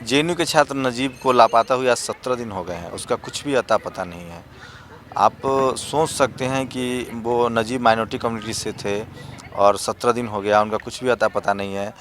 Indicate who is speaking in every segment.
Speaker 1: JNU के छात्र नजीब को लापता हुए आज 17 दिन हो गए हैं, उसका कुछ भी अता पता नहीं है। आप सोच सकते हैं कि वो नजीब माइनॉरिटी कम्युनिटी से थे और 17 दिन हो गया, उनका कुछ भी अता पता नहीं है।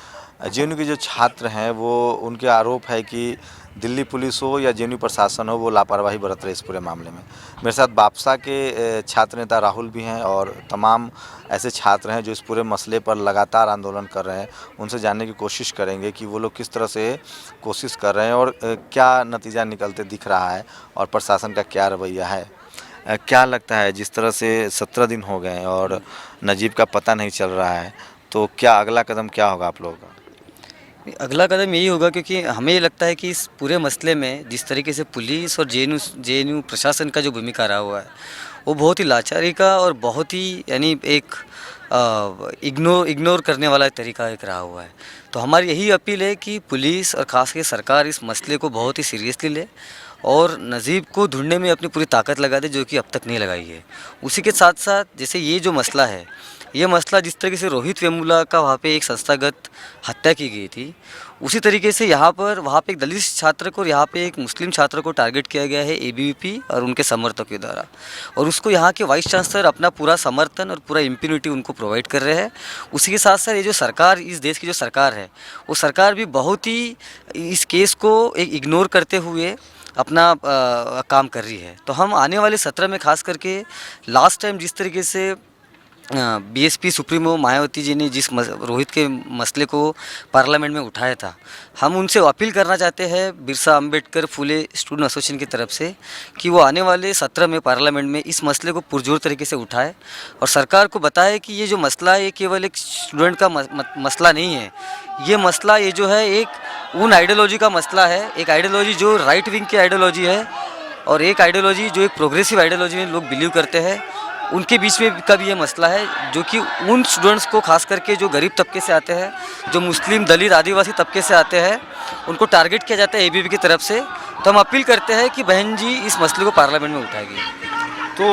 Speaker 1: जेएनयू के जो छात्र हैं वो उनके आरोप है कि दिल्ली पुलिस हो या जेएनयू प्रशासन हो, वो लापरवाही बरत रहे इस पूरे मामले में। मेरे साथ बापसा के छात्र नेता राहुल भी हैं और तमाम ऐसे छात्र हैं जो इस पूरे मसले पर लगातार आंदोलन कर रहे हैं। उनसे जानने की कोशिश करेंगे कि वो लोग किस तरह से कोशिश कर रहे हैं और क्या नतीजा निकलते दिख रहा है और प्रशासन का क्या रवैया है। क्या लगता है, जिस तरह से 17 दिन हो गए और नजीब का पता नहीं चल रहा है, तो क्या अगला कदम क्या होगा आप लोगों का?
Speaker 2: अगला कदम यही होगा, क्योंकि हमें ये लगता है कि इस पूरे मसले में जिस तरीके से पुलिस और जेएनयू प्रशासन का जो भूमिका रहा हुआ है वो बहुत ही लाचारी का और बहुत ही यानी एक इग्नोर करने वाला तरीका एक रहा हुआ है। तो हमारी यही अपील है कि पुलिस और ख़ास कर सरकार इस मसले को बहुत ही सीरियसली ले और नजीब को ढूंढने में अपनी पूरी ताकत लगा दे, जो कि अब तक नहीं लगाई है। उसी के साथ साथ जैसे ये जो मसला है, ये मसला जिस तरीके से रोहित वेमुला का वहाँ पे एक संस्थागत हत्या की गई थी, उसी तरीके से यहाँ पर वहाँ पे एक दलित छात्र को और यहाँ पे एक मुस्लिम छात्र को टारगेट किया गया है एबीवीपी और उनके समर्थकों द्वारा, और उसको यहाँ के वाइस चांसलर अपना पूरा समर्थन और पूरा इम्प्यूनिटी उनको प्रोवाइड कर रहे हैं। उसी के साथ साथ ये जो सरकार, इस देश की जो सरकार है, वो सरकार भी बहुत ही इस केस को एक इग्नोर करते हुए अपना काम कर रही है। तो हम आने वाले सत्र में खास करके लास्ट टाइम जिस तरीके से बीएसपी सुप्रीमो मायावती जी ने जिस रोहित के मसले को पार्लियामेंट में उठाया था, हम उनसे अपील करना चाहते हैं बिरसा अंबेडकर फुले स्टूडेंट एसोसिएशन की तरफ से कि वो आने वाले सत्र में पार्लियामेंट में इस मसले को पुरजोर तरीके से उठाए और सरकार को बताए कि ये जो मसला है ये केवल एक स्टूडेंट का मसला नहीं है। ये मसला ये जो है एक उन आइडियोलॉजी का मसला है, एक आइडियोलॉजी जो राइट विंग की आइडियोलॉजी है और एक आइडियोलॉजी जो एक प्रोग्रेसिव आइडियोलॉजी में लोग बिलीव करते हैं, उनके बीच में का भी ये मसला है, जो कि उन स्टूडेंट्स को खास करके जो गरीब तबके से आते हैं, जो मुस्लिम दलित आदिवासी तबके से आते हैं, उनको टारगेट किया जाता है एबीवीपी की तरफ से। तो हम अपील करते हैं कि बहन जी इस मसले को पार्लियामेंट में उठाएगी।
Speaker 1: तो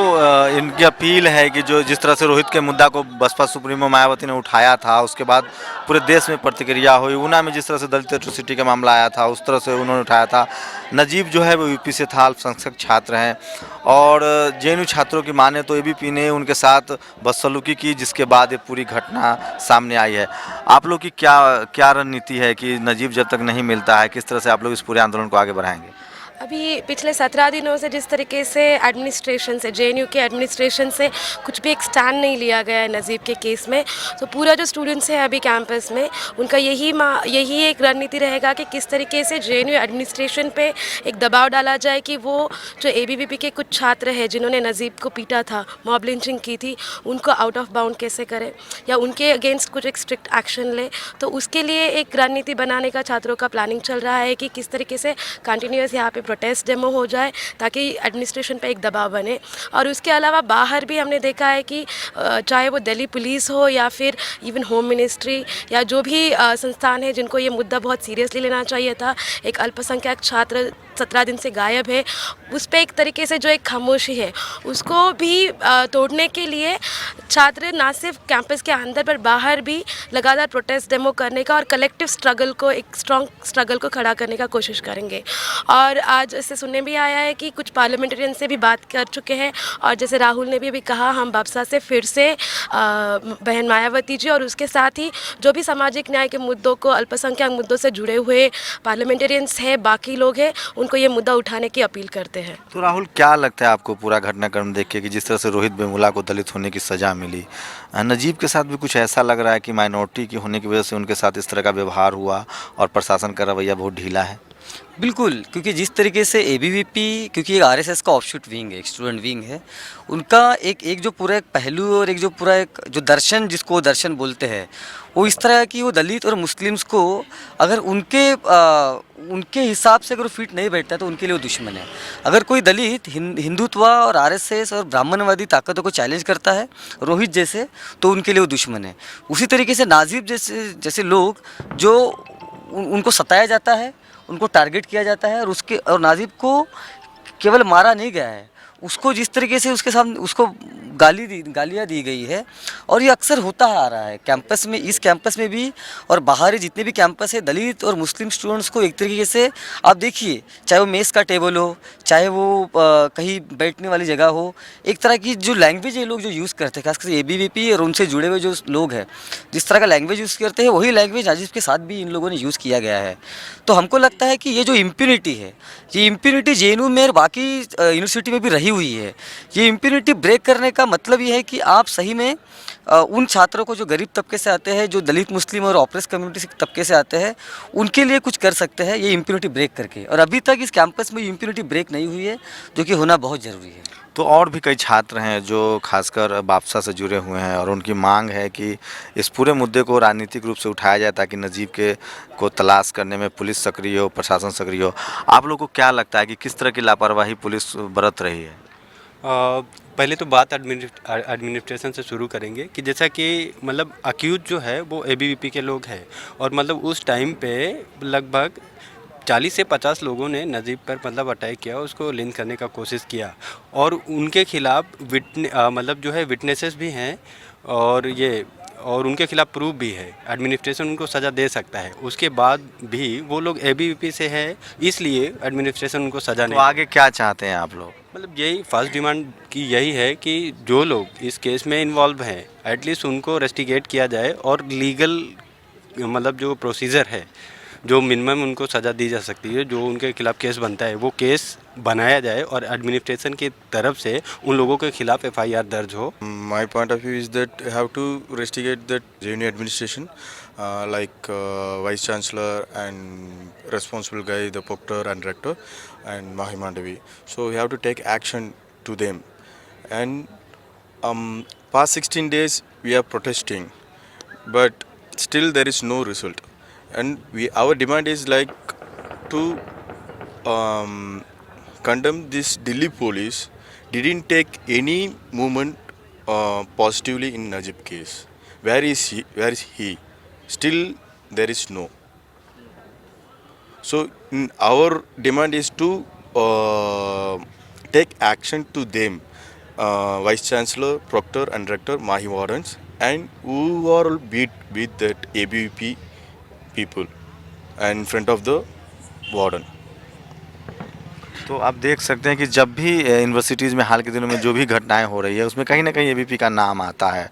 Speaker 1: इनकी अपील है कि जो जिस तरह से रोहित के मुद्दा को बसपा सुप्रीमो मायावती ने उठाया था, उसके बाद पूरे देश में प्रतिक्रिया हुई। ऊना में जिस तरह से दलित एट्रोसिटी का मामला आया था, उस तरह से उन्होंने उठाया था। नजीब जो है वो यूपी से था, अल्पसंख्यक छात्र हैं और जेएनयू छात्रों की माने तो एबीपी ने उनके साथ बदसलूकी की, जिसके बाद ये पूरी घटना सामने आई है। आप लोग की क्या क्या रणनीति है कि नजीब जब तक नहीं मिलता है, किस तरह से आप लोग इस पूरे आंदोलन को आगे बढ़ाएंगे?
Speaker 3: अभी पिछले 17 दिनों से जिस तरीके से एडमिनिस्ट्रेशन से, जेएनयू के एडमिनिस्ट्रेशन से कुछ भी एक स्टैंड नहीं लिया गया है नजीब के केस में, तो पूरा जो स्टूडेंट्स है अभी कैंपस में, उनका यही एक रणनीति रहेगा कि किस तरीके से जेएनयू एडमिनिस्ट्रेशन पे एक दबाव डाला जाए कि वो जो एबीवीपी के कुछ छात्र हैं जिन्होंने नजीब को पीटा था, मॉब लिंचिंग की थी, उनको आउट ऑफ बाउंड कैसे करें या उनके अगेंस्ट कुछ एक स्ट्रिक्ट एक्शन ले। तो उसके लिए एक रणनीति बनाने का छात्रों का प्लानिंग चल रहा है कि किस तरीके से कंटिन्यूस यहाँ पे प्रोटेस्ट डेमो हो जाए ताकि एडमिनिस्ट्रेशन पे एक दबाव बने। और उसके अलावा बाहर भी हमने देखा है कि चाहे वो दिल्ली पुलिस हो या फिर इवन होम मिनिस्ट्री या जो भी संस्थान है जिनको ये मुद्दा बहुत सीरियसली लेना चाहिए था, एक अल्पसंख्यक छात्र 17 दिन से गायब है, उस पर एक तरीके से जो एक खामोशी है उसको भी तोड़ने के लिए छात्र ना सिर्फ कैंपस के अंदर पर बाहर भी लगातार प्रोटेस्ट डेमो करने का और कलेक्टिव स्ट्रगल को, एक स्ट्रॉन्ग स्ट्रगल को खड़ा करने का कोशिश करेंगे। और आज इससे सुनने भी आया है कि कुछ पार्लियामेंटेरियन से भी बात कर चुके हैं और जैसे राहुल ने भी अभी कहा, हम बापसा से फिर से बहन मायावती जी और उसके साथ ही जो भी सामाजिक न्याय के मुद्दों को, अल्पसंख्यक मुद्दों से जुड़े हुए पार्लियामेंटेरियंस हैं, बाकी लोग हैं, उनको ये मुद्दा उठाने की अपील करते हैं।
Speaker 1: तो राहुल, क्या लगता है आपको पूरा घटनाक्रम देख के कि जिस तरह से रोहित वेमुला को दलित होने की सज़ा मिली, नजीब के साथ भी कुछ ऐसा लग रहा है कि माइनॉरिटी की होने की वजह से उनके साथ इस तरह का व्यवहार हुआ और प्रशासन का रवैया बहुत ढीला है?
Speaker 2: बिल्कुल, क्योंकि जिस तरीके से एबीवीपी, क्योंकि एक आरएसएस का ऑफशूट विंग है, एक स्टूडेंट विंग है, उनका एक जो पूरा एक पहलू और एक जो पूरा एक जो दर्शन, जिसको दर्शन बोलते हैं, वो इस तरह की वो दलित और मुस्लिम्स को अगर उनके हिसाब से अगर फिट नहीं बैठता तो उनके लिए वो दुश्मन है। अगर कोई दलित हिंदुत्व और आरएसएस और ब्राह्मणवादी ताकतों को चैलेंज करता है रोहित जैसे, तो उनके लिए वो दुश्मन है। उसी तरीके से नाजिब जैसे लोग जो उनको सताया जाता है, उनको टारगेट किया जाता है और नाजिब को केवल मारा नहीं गया है, उसको जिस तरीके से उसके सामने उसको गालियाँ दी गई है, और ये अक्सर होता आ रहा है कैंपस में, इस कैंपस में भी और बाहरी जितने भी कैंपस है, दलित और मुस्लिम स्टूडेंट्स को एक तरीके से आप देखिए, चाहे वो मेस का टेबल हो, चाहे वो कहीं बैठने वाली जगह हो, एक तरह की जो लैंग्वेज ये लोग जो यूज़ करते हैं, खासकर एबीवीपी और उनसे जुड़े हुए जो लोग हैं, जिस तरह का लैंग्वेज यूज़ करते हैं, वही लैंग्वेज नाजिब के साथ भी इन लोगों ने यूज़ किया गया है। तो हमको लगता है कि ये जो इम्प्यूनिटी है, ये इम्प्यूनिटी जेएनयू में और बाकी यूनिवर्सिटी में भी रही हुई है। ये इम्प्यूनिटी ब्रेक करने का मतलब ये है कि आप सही में उन छात्रों को जो गरीब तबके से आते हैं, जो दलित मुस्लिम और ऑप्रेस कम्युनिटी से तबके से आते हैं, उनके लिए कुछ कर सकते हैं ये इम्प्यूनिटी ब्रेक करके। और अभी तक इस कैंपस में इम्प्यूनिटी ब्रेक नहीं हुई है, जो कि होना बहुत ज़रूरी है।
Speaker 1: तो और भी कई छात्र हैं जो खासकर बापसा से जुड़े हुए हैं और उनकी मांग है कि इस पूरे मुद्दे को राजनीतिक रूप से उठाया जाए ताकि नजीब के को तलाश करने में पुलिस सक्रिय हो, प्रशासन सक्रिय हो। आप लोग को क्या लगता है कि किस तरह की लापरवाही पुलिस बरत रही है?
Speaker 4: पहले तो बात एडमिनिस्ट्रेशन से शुरू करेंगे कि जैसा कि मतलब अक्यूज जो है वो एबीवीपी के लोग हैं, और मतलब उस टाइम पे लगभग 40 से 50 लोगों ने नजीब पर मतलब अटैक किया, उसको लिंच करने का कोशिश किया, और उनके खिलाफ मतलब जो है विटनेसेस भी हैं, और उनके खिलाफ प्रूफ भी है। एडमिनिस्ट्रेशन उनको सज़ा दे सकता है, उसके बाद भी वो लोग एबीवीपी से है, इसलिए एडमिनिस्ट्रेशन उनको सज़ा नहीं।
Speaker 1: तो आगे क्या चाहते हैं आप लोग?
Speaker 4: मतलब यही फर्स्ट डिमांड की यही है कि जो लोग इस केस में इन्वॉल्व हैं एटलीस्ट उनको रेस्टिगेट किया जाए, और लीगल मतलब जो प्रोसीजर है, जो मिनिमम उनको सज़ा दी जा सकती है, जो उनके खिलाफ केस बनता है वो केस बनाया जाए, और एडमिनिस्ट्रेशन की तरफ से उन लोगों के खिलाफ एफआईआर दर्ज हो।
Speaker 5: My point of view is that you have to investigate that JNU administration, like vice chancellor and responsible guy, the proctor and rector, and Mahi Mandavi. So you have to take action to them. And past 16 days we are protesting, but still there is no result. And our demand is like to condemn this Delhi police didn't take any movement positively in Najib case. Where is he? Where is he? Still there is no. So our demand is to take action to them, Vice Chancellor, Proctor and Rector, Mahi Wardens, and who are with that ABVP people and in front of the warden.
Speaker 1: तो आप देख सकते हैं कि जब भी universities में हाल के दिनों में जो भी घटनाएं हो रही है उसमें कहीं ना कहीं एबीवीपी का नाम आता है।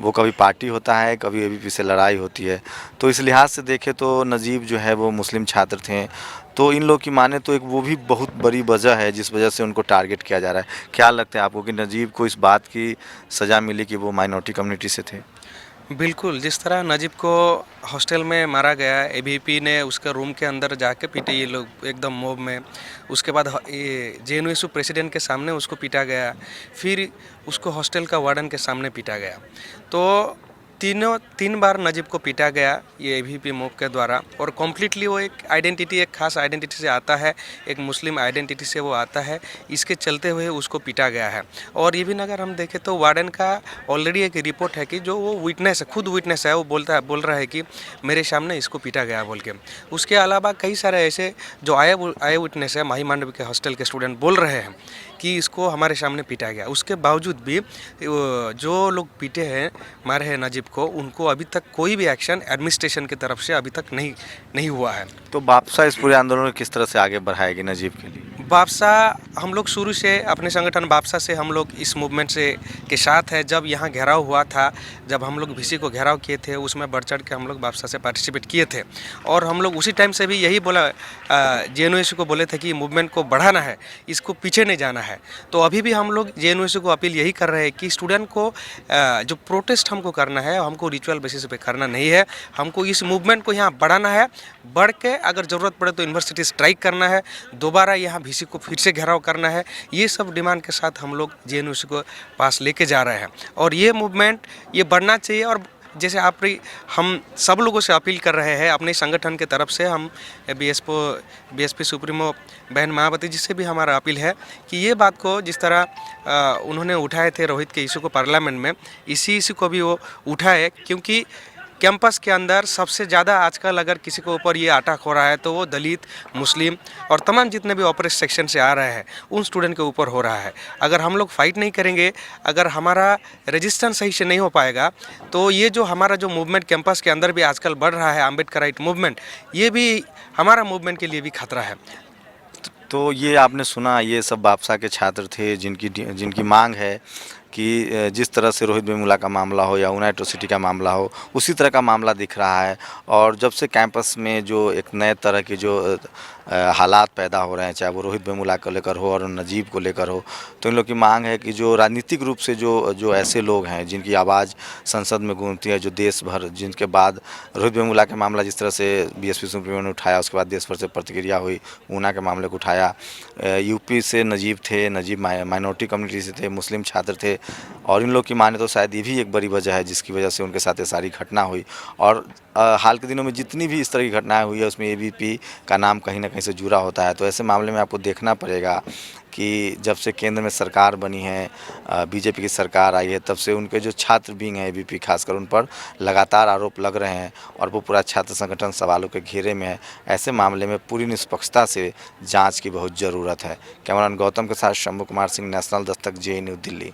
Speaker 1: वो कभी पार्टी होता है, कभी एबीवीपी से लड़ाई होती है। तो इस लिहाज से देखें तो नजीब जो है वो मुस्लिम छात्र थे, तो इन लोग की माने तो एक वो भी बहुत बड़ी वजह है जिस वजह से उनको टारगेट किया जा रहा है। क्या लगता है आपको कि नजीब को इस बात की सज़ा मिली कि वो माइनॉरिटी कम्युनिटी से थे?
Speaker 6: बिल्कुल, जिस तरह नजीब को हॉस्टल में मारा गया, एबीवीपी ने उसके रूम के अंदर जाके पीटे ये लोग एकदम मोब में। उसके बाद ये जेएनयू प्रेसिडेंट के सामने उसको पीटा गया, फिर उसको हॉस्टल का वार्डन के सामने पीटा गया। तो 3 बार नजीब को पीटा गया ये एबीवीपी मोब के द्वारा, और कम्प्लीटली वो एक आइडेंटिटी, एक खास आइडेंटिटी से आता है, एक मुस्लिम आइडेंटिटी से वो आता है, इसके चलते हुए उसको पीटा गया है। और ये भी अगर हम देखें तो वार्डन का ऑलरेडी एक रिपोर्ट है कि जो वो विटनेस है, खुद विटनेस है, वो बोल रहा है कि मेरे सामने इसको पीटा गया बोल के। उसके अलावा कई सारे ऐसे जो आए विटनेस है, माही मांडवी के हॉस्टल के स्टूडेंट बोल रहे हैं कि इसको हमारे सामने पीटा गया। उसके बावजूद भी जो लोग पीटे हैं, मारे हैं नजीब को, उनको अभी तक कोई भी एक्शन एडमिनिस्ट्रेशन की तरफ से अभी तक नहीं हुआ है।
Speaker 1: तो बापसा इस पूरे आंदोलन को किस तरह से आगे बढ़ाएगी नजीब के लिए?
Speaker 6: बापसा हम लोग शुरू से अपने संगठन बापसा से हम लोग इस मूवमेंट से के साथ है। जब यहाँ घेराव हुआ था, जब हम लोग वीसी को घेराव किए थे, उसमें बढ़ चढ़ के हम लोग बापसा से पार्टिसिपेट किए थे, और हम लोग उसी टाइम से भी यही बोला, जेएनयू को बोले थे कि मूवमेंट को बढ़ाना है, इसको पीछे नहीं जाना है। तो अभी भी हम लोग जेएनयू को अपील यही कर रहे हैं कि स्टूडेंट को जो प्रोटेस्ट हमको करना है, हमको रिचुअल बेसिस पे करना नहीं है, हमको इस मूवमेंट को यहाँ बढ़ाना है। बढ़ के अगर ज़रूरत पड़े तो यूनिवर्सिटी स्ट्राइक करना है, दोबारा यहाँ वीसी को फिर से घेराव करना है। ये सब डिमांड के साथ हम लोग जेएनयू को पास लेके जा रहे हैं, और ये मूवमेंट ये बढ़ना चाहिए। और जैसे हम सब लोगों से अपील कर रहे हैं अपने संगठन के तरफ से, हम बीएसपी सुप्रीमो बहन मायावती जी से भी हमारा अपील है कि ये बात को जिस तरह उन्होंने उठाए थे रोहित के इशू को पार्लियामेंट में, इसी इशू को भी वो उठाए, क्योंकि कैंपस के अंदर सबसे ज़्यादा आजकल अगर किसी के ऊपर ये अटैक हो रहा है तो वो दलित, मुस्लिम और तमाम जितने भी ऑपरेस्ट सेक्शन से आ रहे हैं उन स्टूडेंट के ऊपर हो रहा है। अगर हम लोग फाइट नहीं करेंगे, अगर हमारा रेजिस्टेंस सही से नहीं हो पाएगा, तो ये जो हमारा जो मूवमेंट कैंपस के अंदर भी आजकल बढ़ रहा है, अम्बेडकराइट मूवमेंट, ये भी हमारा मूवमेंट के लिए भी खतरा है।
Speaker 1: तो ये आपने सुना, ये सब बापसा के छात्र थे जिनकी मांग है कि जिस तरह से रोहित वेमुला का मामला हो या उना एट्रोसिटी का मामला हो, उसी तरह का मामला दिख रहा है। और जब से कैंपस में जो एक नए तरह के जो हालात पैदा हो रहे हैं, चाहे वो रोहित वेमुला को लेकर हो और नजीब को लेकर हो, तो इन लोग की मांग है कि जो राजनीतिक रूप से जो ऐसे लोग हैं जिनकी आवाज़ संसद में गूंजती है, जो देश भर, जिनके बाद रोहित वेमुला के मामला जिस तरह से बीएसपी सुप्रीमो ने उठाया, उसके बाद देश भर से प्रतिक्रिया हुई, ऊना के मामले को उठाया। यूपी से नजीब थे, नजीब माइनॉरिटी कम्युनिटी से थे, मुस्लिम छात्र थे, और इन लोग की माने तो शायद ये भी एक बड़ी वजह है जिसकी वजह से उनके साथ ये सारी घटना हुई। और हाल के दिनों में जितनी भी इस तरह की घटनाएं हुई है उसमें एबीपी का नाम कहीं ना कहीं से जुड़ा होता है। तो ऐसे मामले में आपको देखना पड़ेगा कि जब से केंद्र में सरकार बनी है, बीजेपी की सरकार आई है, तब से उनके जो छात्र विंग है एबीपी खासकर, उन पर लगातार आरोप लग रहे हैं और वो पूरा छात्र संगठन सवालों के घेरे में है। ऐसे मामले में पूरी निष्पक्षता से जांच की बहुत ज़रूरत है। कैमरामैन गौतम के साथ शंभू कुमार सिंह, नेशनल दस्तक, जेएनयू, दिल्ली।